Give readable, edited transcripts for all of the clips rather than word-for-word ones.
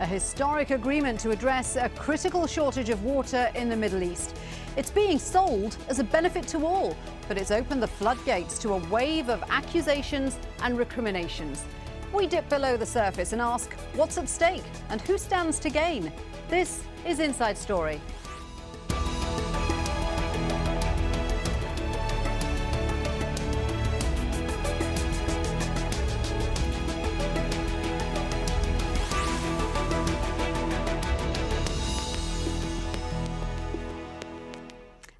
A historic agreement to address a critical shortage of water in the Middle East. It's being sold as a benefit to all, but it's opened the floodgates to a wave of accusations and recriminations. We dip below the surface and ask what's at stake and who stands to gain. This is Inside Story.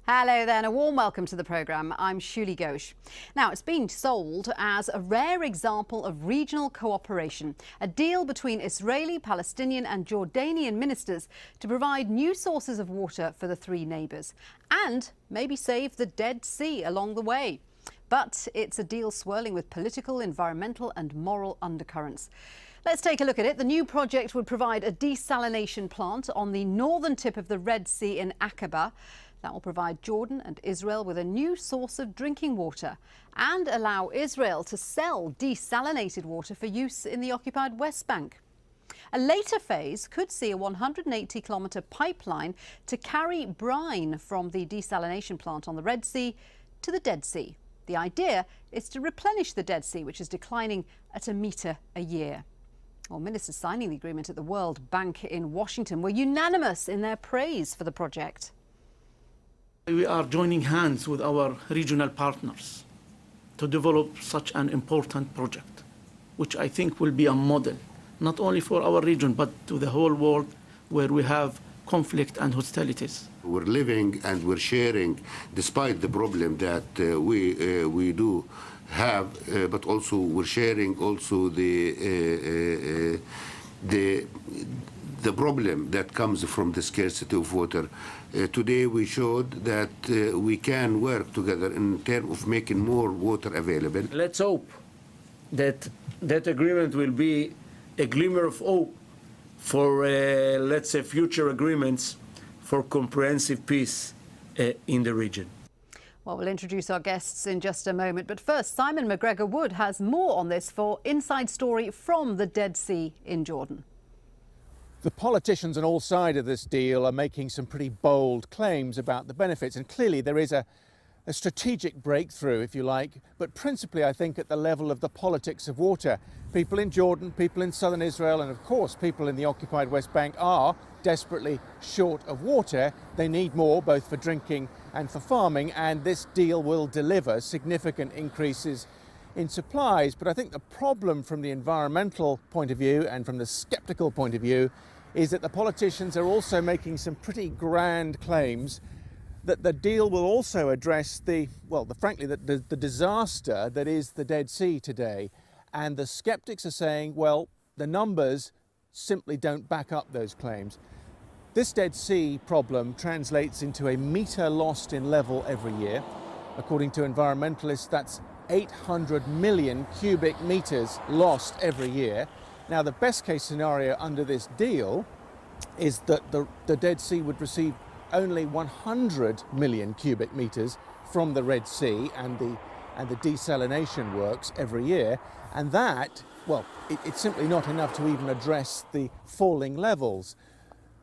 Hello there and a warm welcome to the programme. I'm Shiulie Ghosh. Now, it's being sold as a rare example of regional cooperation, a deal between Israeli, Palestinian and Jordanian ministers to provide new sources of water for the three neighbours and maybe save the Dead Sea along the way. But it's a deal swirling with political, environmental and moral undercurrents. Let's take a look at it. The new project would provide a desalination plant on the northern tip of the Red Sea in Aqaba. That will provide Jordan and Israel with a new source of drinking water and allow Israel to sell desalinated water for use in the occupied West Bank. A later phase could see a 180-kilometre pipeline to carry brine from the desalination plant on the Red Sea to the Dead Sea. The idea is to replenish the Dead Sea, which is declining at a metre a year. Well, ministers signing the agreement at the World Bank in Washington were unanimous in their praise for the project. We are joining hands with our regional partners to develop such an important project, which I think will be a model, not only for our region, but to the whole world where we have conflict and hostilities. We're living and we're sharing, despite the problem that we do have, but also we're sharing also the problem that comes from the scarcity of water. Today we showed that we can work together in terms of making more water available. Let's hope that that agreement will be a glimmer of hope for, let's say, future agreements for comprehensive peace in the region. Well, we'll introduce our guests in just a moment. But first, Simon McGregor-Wood has more on this for Inside Story from the Dead Sea in Jordan. The politicians on all sides of this deal are making some pretty bold claims about the benefits, and clearly there is a strategic breakthrough, if you like, but principally I think at the level of the politics of water. People in Jordan, people in southern Israel and of course people in the occupied West Bank are desperately short of water. They need more both for drinking and for farming, and this deal will deliver significant increases in supplies. But I think the problem from the environmental point of view and from the sceptical point of view is that the politicians are also making some pretty grand claims that the deal will also address frankly, the disaster that is the Dead Sea today. And the skeptics are saying, well, the numbers simply don't back up those claims. This Dead Sea problem translates into a metre lost in level every year. According to environmentalists, that's 800 million cubic metres lost every year. Now, the best case scenario under this deal is that the Dead Sea would receive only 100 million cubic metres from the Red Sea and the desalination works every year. And that, well, it's simply not enough to even address the falling levels.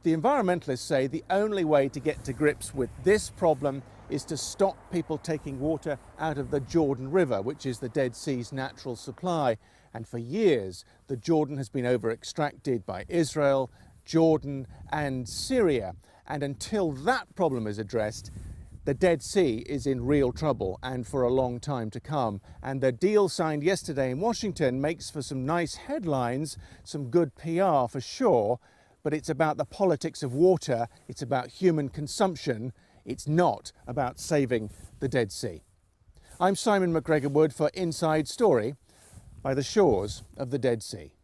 The environmentalists say the only way to get to grips with this problem is to stop people taking water out of the Jordan River, which is the Dead Sea's natural supply. And for years, the Jordan has been over-extracted by Israel, Jordan and Syria. And until that problem is addressed, the Dead Sea is in real trouble and for a long time to come. And the deal signed yesterday in Washington makes for some nice headlines, some good PR for sure, but it's about the politics of water, it's about human consumption, it's not about saving the Dead Sea. I'm Simon McGregor-Wood for Inside Story by the shores of the Dead Sea.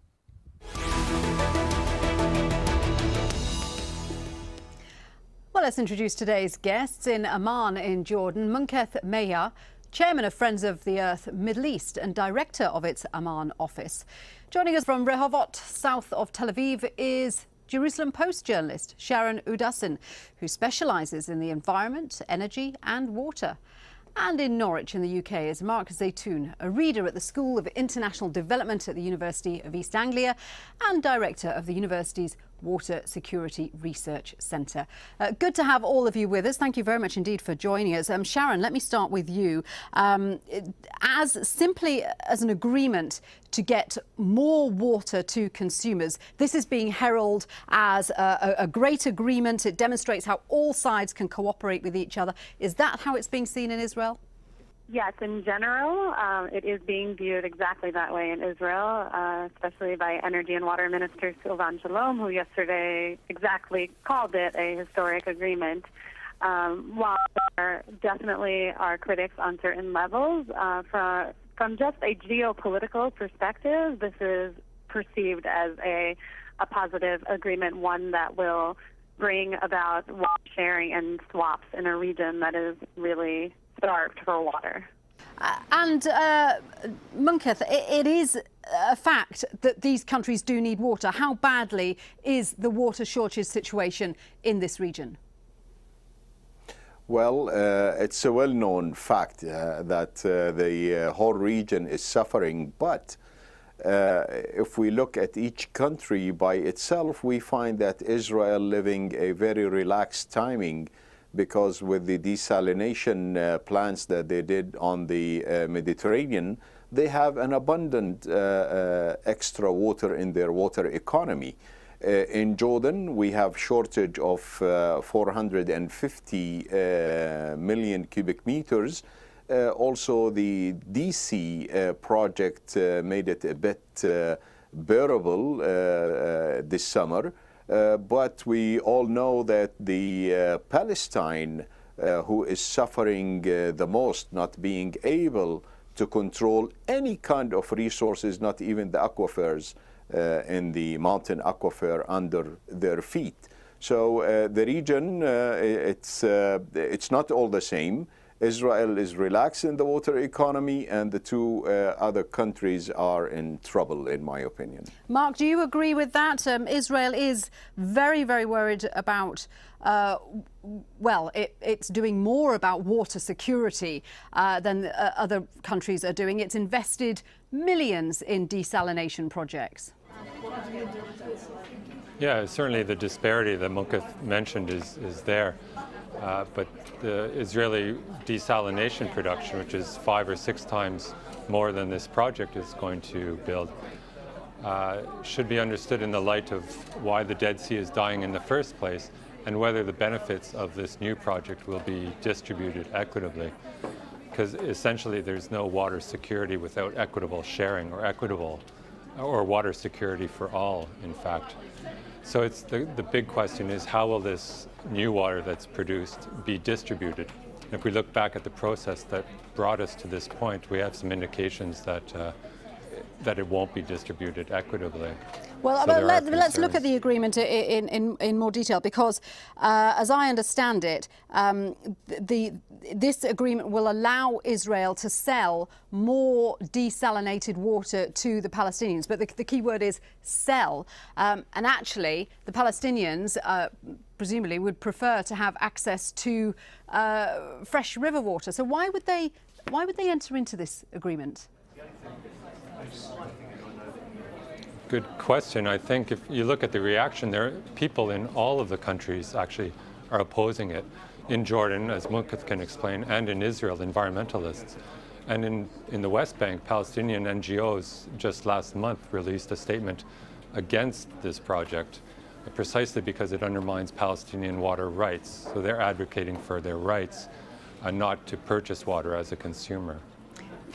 Well, let's introduce today's guests. In Amman in Jordan, Munqeth Mehyar, Chairman of Friends of the Earth Middle East and Director of its Amman office. Joining us from Rehovot, south of Tel Aviv, is Jerusalem Post journalist Sharon Udassin, who specialises in the environment, energy and water. And in Norwich in the UK is Mark Zaytoun, a reader at the School of International Development at the University of East Anglia and director of the university's Water Security Research Centre. Good to have all of you with us. Thank you very much indeed for joining us. Sharon, let me start with you. As simply as an agreement to get more water to consumers, this is being heralded as a great agreement. It demonstrates how all sides can cooperate with each other. Is that how it's being seen in Israel? Yes, in general, it is being viewed exactly that way in Israel, especially by Energy and Water Minister Silvan Shalom, who yesterday exactly called it a historic agreement. While there definitely are critics on certain levels, from just a geopolitical perspective, this is perceived as a positive agreement, one that will bring about water sharing and swaps in a region that is really starved for water. And Munqeth, it is a fact that these countries do need water. How badly is the water shortage situation in this region? Well, it's a well-known fact that the whole region is suffering, but if we look at each country by itself, we find that Israel living a very relaxed timing, because with the desalination plants that they did on the Mediterranean, they have an abundant extra water in their water economy. In Jordan, we have shortage of 450 million cubic meters. Also, the DC project made it a bit bearable this summer. But we all know that the Palestine, who is suffering the most, not being able to control any kind of resources, not even the aquifers in the mountain aquifer under their feet. So the region, it's not all the same. Israel is relaxed in the water economy, and the two other countries are in trouble, in my opinion. Mark, do you agree with that? Israel is very, very worried about, well, it's doing more about water security than other countries are doing. It's invested millions in desalination projects. Yeah, certainly the disparity that Munqeth mentioned is there. But the Israeli desalination production, which is 5 or 6 times more than this project is going to build, should be understood in the light of why the Dead Sea is dying in the first place and whether the benefits of this new project will be distributed equitably. Because essentially there's no water security without equitable sharing or water security for all, in fact. So it's the big question is, how will this new water that's produced be distributed? And if we look back at the process that brought us to this point, we have some indications that it won't be distributed equitably. Well, So let's look at the agreement in more detail, because as I understand it, this agreement will allow Israel to sell more desalinated water to the Palestinians. But the key word is sell. And actually, the Palestinians presumably would prefer to have access to fresh river water. So why would they enter into this agreement? Good question. I think if you look at the reaction, there are people in all of the countries actually are opposing it. In Jordan, as Munqeth can explain, and in Israel, environmentalists. And in the West Bank, Palestinian NGOs just last month released a statement against this project, precisely because it undermines Palestinian water rights. So they're advocating for their rights, not to purchase water as a consumer.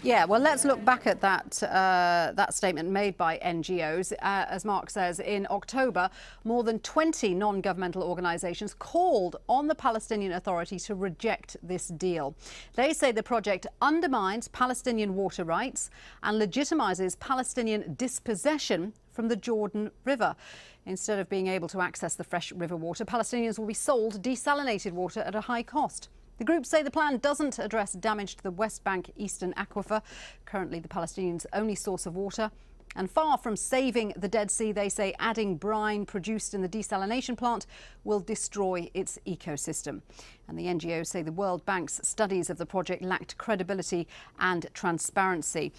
Yeah, well, let's look back at that statement made by NGOs. As Mark says, in October, more than 20 non-governmental organisations called on the Palestinian Authority to reject this deal. They say the project undermines Palestinian water rights and legitimises Palestinian dispossession from the Jordan River. Instead of being able to access the fresh river water, Palestinians will be sold desalinated water at a high cost. The group say the plan doesn't address damage to the West Bank Eastern Aquifer, currently the Palestinians' only source of water. And far from saving the Dead Sea, they say adding brine produced in the desalination plant will destroy its ecosystem. And the NGOs say the World Bank's studies of the project lacked credibility and transparency.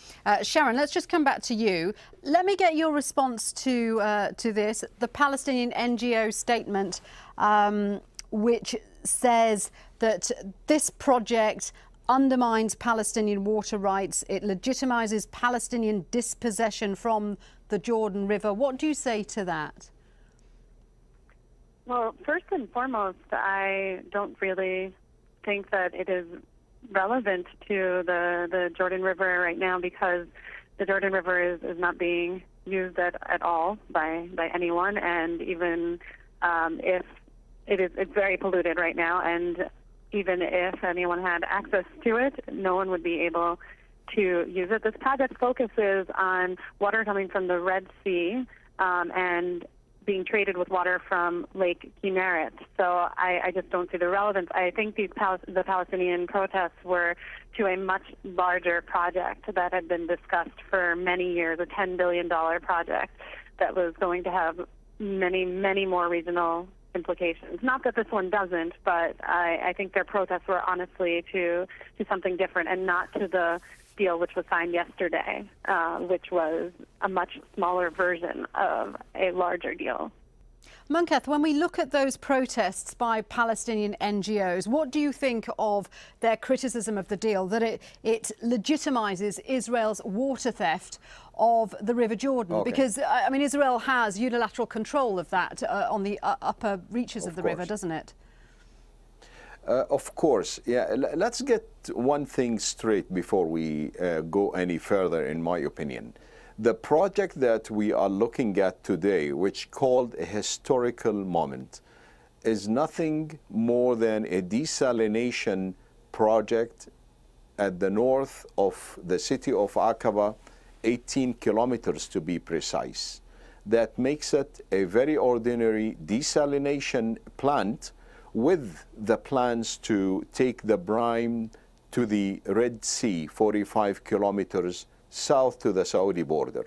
Sharon, let's just come back to you. Let me get your response to this. The Palestinian NGO statement, which says that this project undermines Palestinian water rights. It legitimizes Palestinian dispossession from the Jordan River. What do you say to that? Well, first and foremost, I don't really think that it is relevant to the Jordan River right now, because the Jordan River is not being used at all by anyone, and even if it's very polluted right now, and even if anyone had access to it, no one would be able to use it. This project focuses on water coming from the Red Sea and being traded with water from Lake Kinneret. So I just don't see the relevance. I think the Palestinian protests were to a much larger project that had been discussed for many years, a $10 billion project that was going to have many, many more regional implications. Not that this one doesn't, but I think their protests were honestly to something different, and not to the deal which was signed yesterday, which was a much smaller version of a larger deal. Munqeth, when we look at those protests by Palestinian NGOs, what do you think of their criticism of the deal, that it legitimizes Israel's water theft of the River Jordan? Okay. Because, I mean, Israel has unilateral control of that on the upper reaches of the river, doesn't it? Of course, yeah. Let's get one thing straight before we go any further, in my opinion. The project that we are looking at today, which called a historical moment, is nothing more than a desalination project at the north of the city of Aqaba, 18 kilometers to be precise. That makes it a very ordinary desalination plant with the plans to take the brine to the Red Sea, 45 kilometers south to the Saudi border.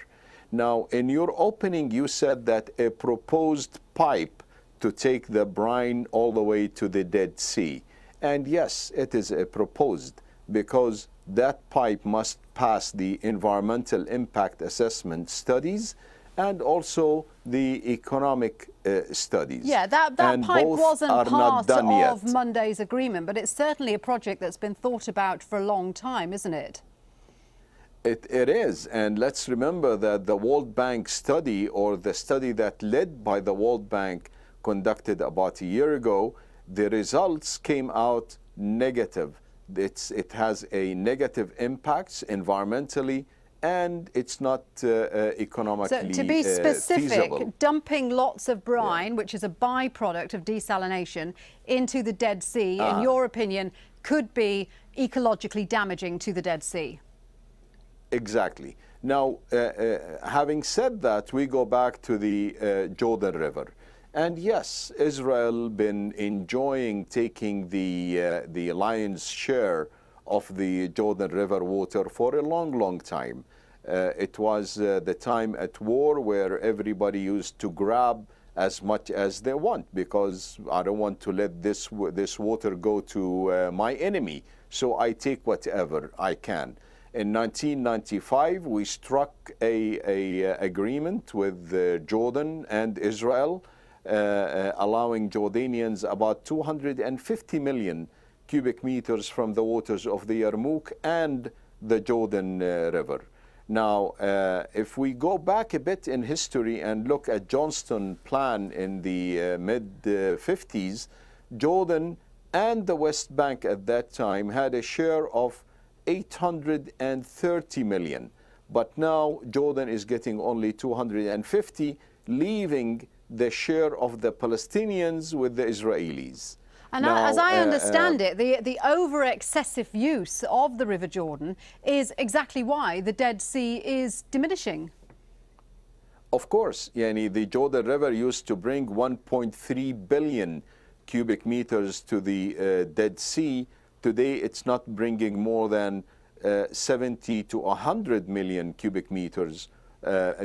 Now, in your opening, you said that a proposed pipe to take the brine all the way to the Dead Sea. And yes, it is a proposed, because that pipe must pass the environmental impact assessment studies and also the economic studies. Yeah, that pipe wasn't part of Monday's agreement, but it's certainly a project that's been thought about for a long time, isn't it? It is, and let's remember that the World Bank study, or the study that led by the World Bank conducted about a year ago, the results came out negative. It has a negative impacts environmentally, and it's not economically So to be specific, feasible. Dumping lots of brine, which is a byproduct of desalination, into the Dead Sea, in your opinion, could be ecologically damaging to the Dead Sea. Exactly. Now, having said that, we go back to the Jordan River. And yes, Israel been enjoying taking the lion's share of the Jordan River water for a long, long time. It was the time at war where everybody used to grab as much as they want, because I don't want to let this water go to my enemy, so I take whatever I can. In 1995, we struck a agreement with Jordan and Israel, allowing Jordanians about 250 million cubic meters from the waters of the Yarmouk and the Jordan River. Now, if we go back a bit in history and look at Johnston plan in the mid-50s, Jordan and the West Bank at that time had a share of 830 million. But now Jordan is getting only 250, leaving the share of the Palestinians with the Israelis. And now, as I understand it, the over-excessive use of the River Jordan is exactly why the Dead Sea is diminishing. Of course, yani the Jordan River used to bring 1.3 billion cubic meters to the Dead Sea. Today, it's not bringing more than 70 to 100 million cubic meters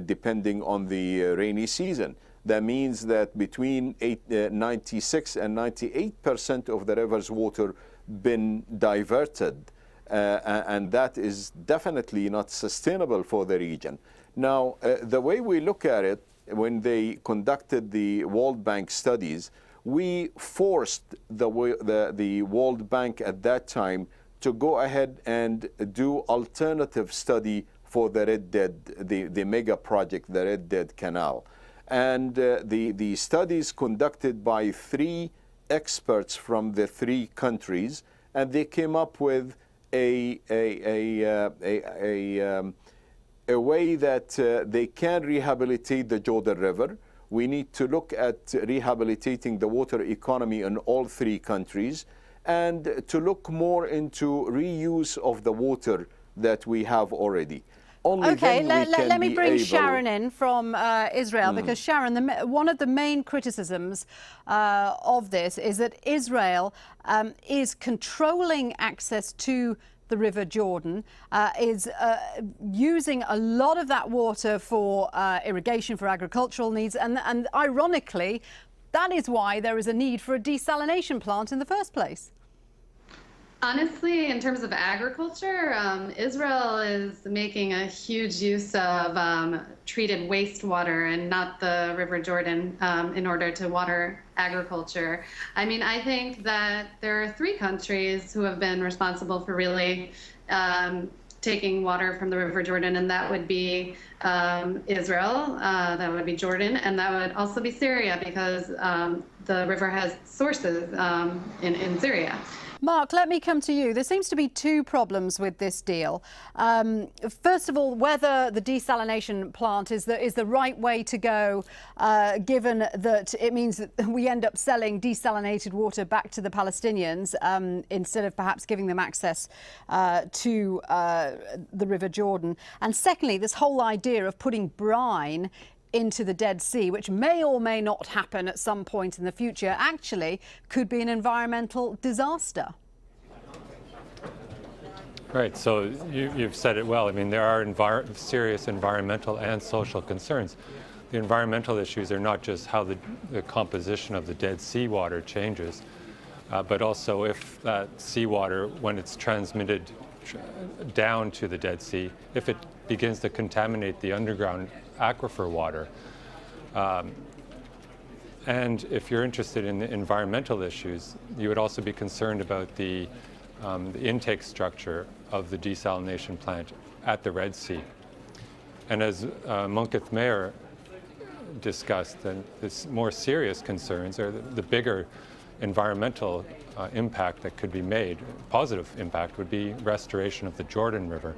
depending on the rainy season. That means that between 96 and 98% of the river's water been diverted, and that is definitely not sustainable for the region. Now, the way we look at it, when they conducted the World Bank studies, we forced the World Bank at that time to go ahead and do alternative study for the Red Dead, the mega project, the Red Dead Canal. And the studies conducted by 3 experts from the 3 countries, and they came up with a way that they can rehabilitate the Jordan River. We need to look at rehabilitating the water economy in all 3 countries, and to look more into reuse of the water that we have already. Okay, let me bring Sharon in from Israel, because Sharon, one of the main criticisms of this is that Israel is controlling access to the River Jordan, is using a lot of that water for irrigation, for agricultural needs, and ironically, that is why there is a need for a desalination plant in the first place. Honestly, in terms of agriculture, Israel is making a huge use of treated wastewater and not the River Jordan in order to water agriculture. I mean, I think that there are 3 countries who have been responsible for really taking water from the River Jordan, and that would be Israel, that would be Jordan, and that would also be Syria, because the river has sources in Syria. Mark, let me come to you. There seems to be 2 problems with this deal. First of all, whether the desalination plant is the right way to go, given that it means that we end up selling desalinated water back to the Palestinians instead of perhaps giving them access to the River Jordan. And secondly, this whole idea of putting brine into the Dead Sea, which may or may not happen at some point in the future, actually could be an environmental disaster. Right, so you've said it well. I mean, there are serious environmental and social concerns. The environmental issues are not just how the composition of the Dead Sea water changes, but also if that seawater, when it's transmitted down to the Dead Sea, if it begins to contaminate the underground aquifer water. And if you're interested in the environmental issues, you would also be concerned about the intake structure of the desalination plant at the Red Sea. And as Munqeth Mehyar discussed, and the more serious concerns are the bigger environmental impact that could be made, positive impact, would be restoration of the Jordan River,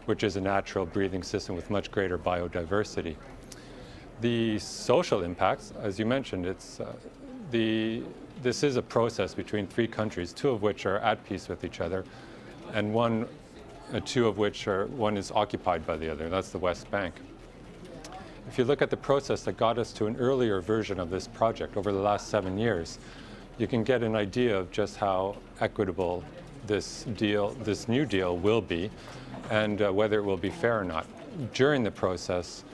which is a natural breathing system with much greater biodiversity. The social impacts, as you mentioned, this is a process between 3 countries, 2 of which are at peace with each other, and 2 of which one is occupied by the other. That's the West Bank. If you look at the process that got us to an earlier version of this project over the last 7 years, you can get an idea of just how equitable this new deal will be, and whether it will be fair or not. During the process,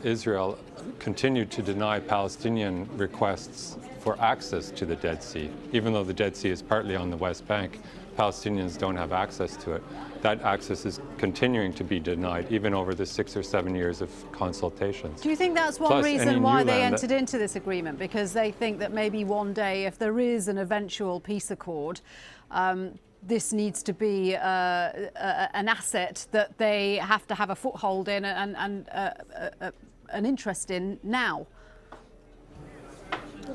Israel continued to deny Palestinian requests for access to the Dead Sea. Even though the Dead Sea is partly on the West Bank, Palestinians don't have access to it. That access is continuing to be denied, even over the 6 or 7 years of consultations. Do you think that's one reason why they entered into this agreement? Because they think that maybe one day, if there is an eventual peace accord, this needs to be an asset that they have to have a foothold in and an interest in now.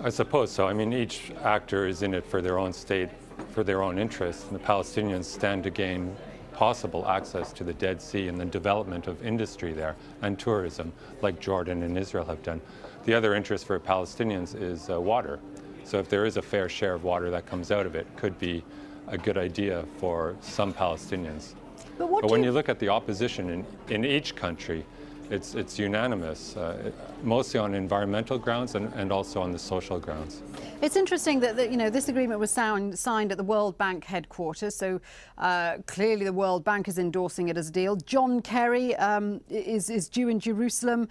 I suppose so. I mean, each actor is in it for their own state, for their own interests. And the Palestinians stand to gain possible access to the Dead Sea and the development of industry there and tourism, like Jordan and Israel have done. The other interest for Palestinians is water. So if there is a fair share of water that comes out of it, could be a good idea for some Palestinians. But when you look at the opposition in each country, it's unanimous, mostly on environmental grounds and also on the social grounds. It's interesting that this agreement was signed at the World Bank headquarters, so clearly the World Bank is endorsing it as a deal. John Kerry is due in Jerusalem.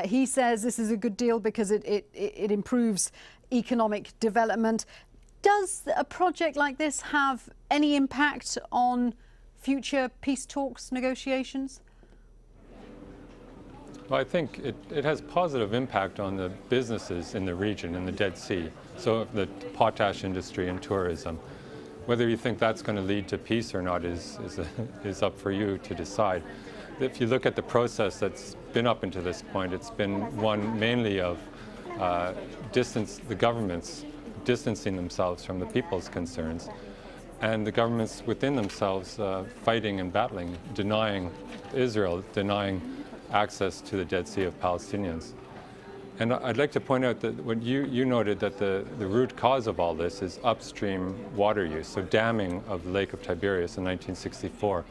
He says this is a good deal because it improves economic development. Does a project like this have any impact on future peace talks, negotiations? Well, I think it has positive impact on the businesses in the region, in the Dead Sea. So the potash industry and tourism. Whether you think that's going to lead to peace or not is up for you to decide. If you look at the process that's been up until this point, it's been one mainly of the governments distancing themselves from the people's concerns, and the governments within themselves fighting and battling, denying Israel, denying access to the Dead Sea of Palestinians. And I'd like to point out that what you noted that the root cause of all this is upstream water use, so damming of the Lake of Tiberias in 1964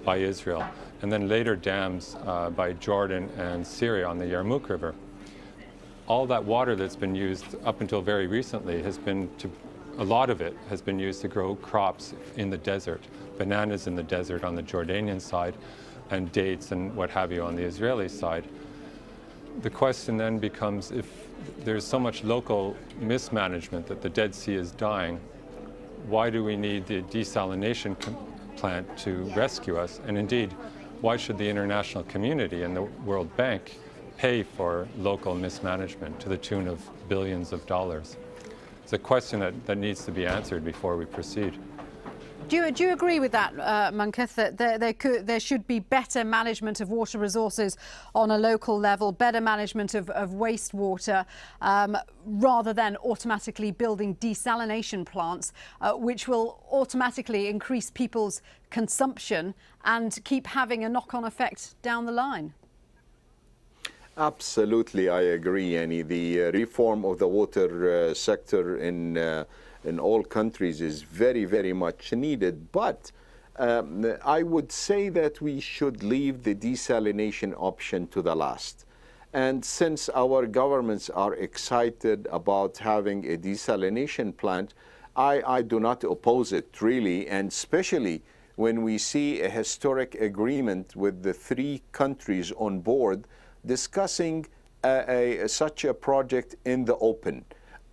by Israel, and then later dams by Jordan and Syria on the Yarmouk River. All that water that's been used up until very recently a lot of it has been used to grow crops in the desert, bananas in the desert on the Jordanian side, and dates and what have you on the Israeli side. The question then becomes, if there's so much local mismanagement that the Dead Sea is dying, why do we need the desalination plant to rescue us? And indeed, why should the international community and the World Bank pay for local mismanagement to the tune of billions of dollars? It's a question that needs to be answered before we proceed. Do you agree with that, Munqeth, that there should be better management of water resources on a local level, better management of wastewater, rather than automatically building desalination plants, which will automatically increase people's consumption and keep having a knock-on effect down the line? Absolutely, I agree, Annie. The reform of the water sector in all countries is very, very much needed. But I would say that we should leave the desalination option to the last. And since our governments are excited about having a desalination plant, I do not oppose it really, and especially when we see a historic agreement with the 3 countries on board discussing such a project in the open.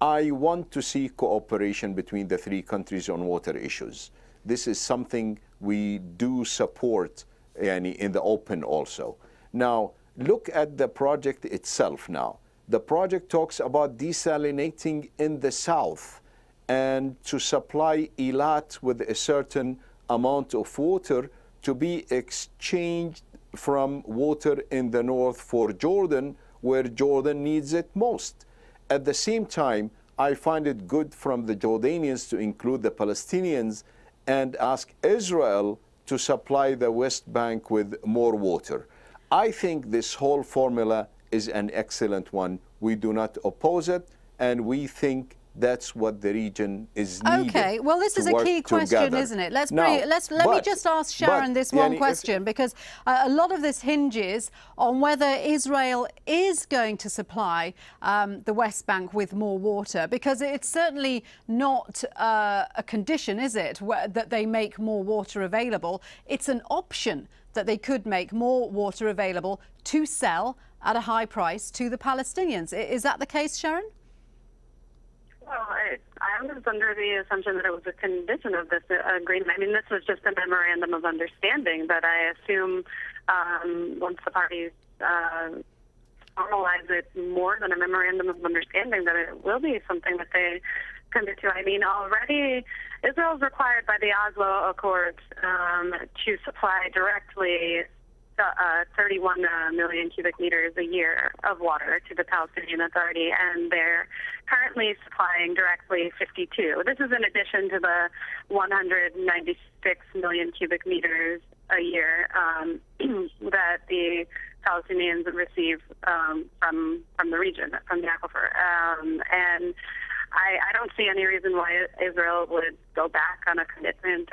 I want to see cooperation between the 3 countries on water issues. This is something we do support in the open also. Now, look at the project itself now. The project talks about desalinating in the south and to supply Eilat with a certain amount of water to be exchanged from water in the north for Jordan, where Jordan needs it most. At the same time, I find it good from the Jordanians to include the Palestinians and ask Israel to supply the West Bank with more water. I think this whole formula is an excellent one. We do not oppose it, and we think that's what the region is needed. Okay, well, this is a key question, isn't it? Let me just ask Sharon this one question, because a lot of this hinges on whether Israel is going to supply the West Bank with more water, because it's certainly not a condition, is it, that they make more water available. It's an option that they could make more water available to sell at a high price to the Palestinians. Is that the case, Sharon? Well, I was under the assumption that it was a condition of this agreement. I mean, this was just a memorandum of understanding, but I assume once the parties formalize it more than a memorandum of understanding, that it will be something that they commit to. I mean, already Israel is required by the Oslo Accords to supply directly 31 million cubic meters a year of water to the Palestinian Authority, and they're currently supplying directly 52. This is in addition to the 196 million cubic meters a year that the Palestinians receive from the region, from the aquifer. And I don't see any reason why Israel would go back on a commitment.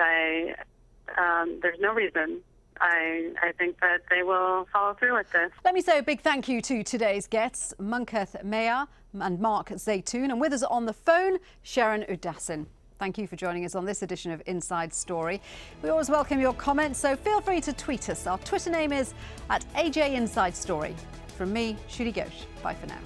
There's no reason I think that they will follow through with this. Let me say a big thank you to today's guests, Munqeth Mehyar and Mark Zaytoun, and with us on the phone, Sharon Udassin. Thank you for joining us on this edition of Inside Story. We always welcome your comments, so feel free to tweet us. Our Twitter name is @AJ Inside Story. From me, Shiulie Ghosh. Bye for now.